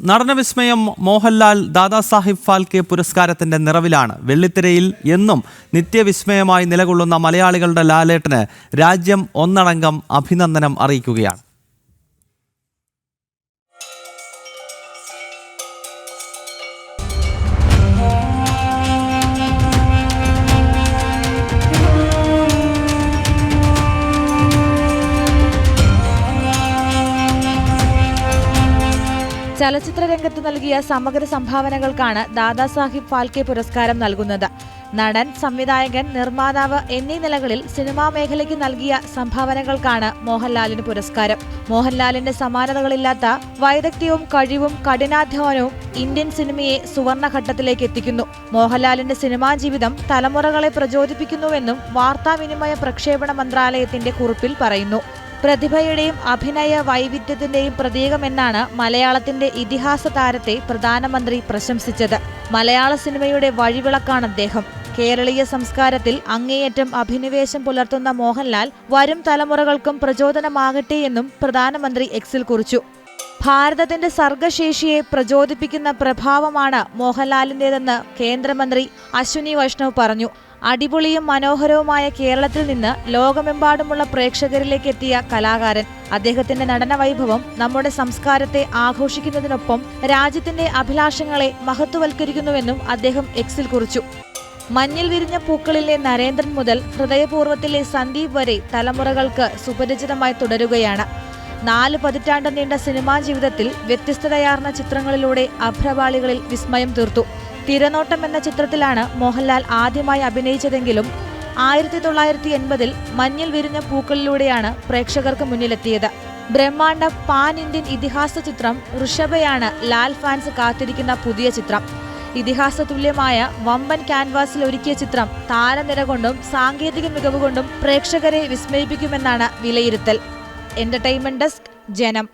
നടനവിസ്മയം മോഹൻലാൽ ദാദാസാഹിബ് ഫാൽക്കെ പുരസ്കാരത്തിന്റെ നിറവിലാണ്. വെള്ളിത്തിരയിൽ എന്നും നിത്യവിസ്മയമായി നിലകൊള്ളുന്ന മലയാളികളുടെ ലാലേട്ടന് രാജ്യം ഒന്നടങ്കം അഭിനന്ദനം അറിയിക്കുകയാണ്. ചലച്ചിത്ര രംഗത്ത് നൽകിയ സമഗ്ര സംഭാവനകൾക്കാണ് ദാദാസാഹിബ് ഫാൽക്കെ പുരസ്കാരം നൽകുന്നത്. നടൻ, സംവിധായകൻ, നിർമ്മാതാവ് എന്നീ നിലകളിൽ സിനിമാ മേഖലയ്ക്ക് നൽകിയ സംഭാവനകൾക്കാണ് മോഹൻലാലിന് പുരസ്കാരം. മോഹൻലാലിന്റെ സമാനതകളില്ലാത്ത വൈദഗ്ധ്യവും കഴിവും കഠിനാധ്വാനവും ഇന്ത്യൻ സിനിമയെ സുവർണഘട്ടത്തിലേക്ക് എത്തിക്കുന്നു. മോഹൻലാലിന്റെ സിനിമാ ജീവിതം തലമുറകളെ പ്രചോദിപ്പിക്കുന്നുവെന്നും വാർത്താവിനിമയ പ്രക്ഷേപണ മന്ത്രാലയത്തിന്റെ കുറിപ്പിൽ പറയുന്നു. പ്രതിഭയുടെയും അഭിനയ വൈവിധ്യത്തിന്റെയും പ്രതീകമെന്നാണ് മലയാളത്തിന്റെ ഇതിഹാസ താരത്തെ പ്രധാനമന്ത്രി പ്രശംസിച്ചത്. മലയാള സിനിമയുടെ വഴിവിളക്കാണ് അദ്ദേഹം. കേരളീയ സംസ്കാരത്തിൽ അങ്ങേയറ്റം അഭിനിവേശം പുലർത്തുന്ന മോഹൻലാൽ വരും തലമുറകൾക്കും പ്രചോദനമാകട്ടെയെന്നും പ്രധാനമന്ത്രി എക്സിൽ കുറിച്ചു. ഭാരതത്തിന്റെ സർഗശേഷിയെ പ്രചോദിപ്പിക്കുന്ന പ്രഭാവമാണ് മോഹൻലാലിന്റേതെന്ന് കേന്ദ്രമന്ത്രി അശ്വിനി വൈഷ്ണവ് പറഞ്ഞു. അടിപൊളിയും മനോഹരവുമായ കേരളത്തിൽ നിന്ന് ലോകമെമ്പാടുമുള്ള പ്രേക്ഷകരിലേക്ക് എത്തിയ കലാകാരൻ. അദ്ദേഹത്തിന്റെ നടന വൈഭവം നമ്മുടെ സംസ്കാരത്തെ ആഘോഷിക്കുന്നതിനൊപ്പം രാജ്യത്തിന്റെ അഭിലാഷങ്ങളെ മഹത്വവൽക്കരിക്കുന്നുവെന്നും അദ്ദേഹം എക്സിൽ കുറിച്ചു. മഞ്ഞിൽ വിരിഞ്ഞ പൂക്കളിലെ നരേന്ദ്രൻ മുതൽ ഹൃദയപൂർവ്വത്തിലെ സന്ദീപ് വരെ തലമുറകൾക്ക് സുപരിചിതമായി തുടരുകയാണ്. 4 പതിറ്റാണ്ട് നീണ്ട സിനിമാ ജീവിതത്തിൽ വ്യത്യസ്തതയാർന്ന ചിത്രങ്ങളിലൂടെ അഭ്രപാളികളിൽ വിസ്മയം തീർത്തു. തിരനോട്ടം എന്ന ചിത്രത്തിലാണ് മോഹൻലാൽ ആദ്യമായി അഭിനയിച്ചതെങ്കിലും 1980-ൽ മഞ്ഞിൽ വിരിഞ്ഞ പൂക്കളിലൂടെയാണ് പ്രേക്ഷകർക്ക് മുന്നിലെത്തിയത്. ബ്രഹ്മാണ്ഡ പാൻ ഇന്ത്യൻ ഇതിഹാസ ചിത്രം ഋഷഭയാണ് ലാൽ ഫാൻസ് കാത്തിരിക്കുന്ന പുതിയ ചിത്രം. ഇതിഹാസ തുല്യമായ വമ്പൻ ക്യാൻവാസിൽ ഒരുക്കിയ ചിത്രം താരനിര കൊണ്ടും സാങ്കേതിക മികവ് കൊണ്ടും പ്രേക്ഷകരെ വിസ്മയിപ്പിക്കുമെന്നാണ് വിലയിരുത്തൽ. എന്റർടൈൻമെന്റ് ഡെസ്ക്, ജനം.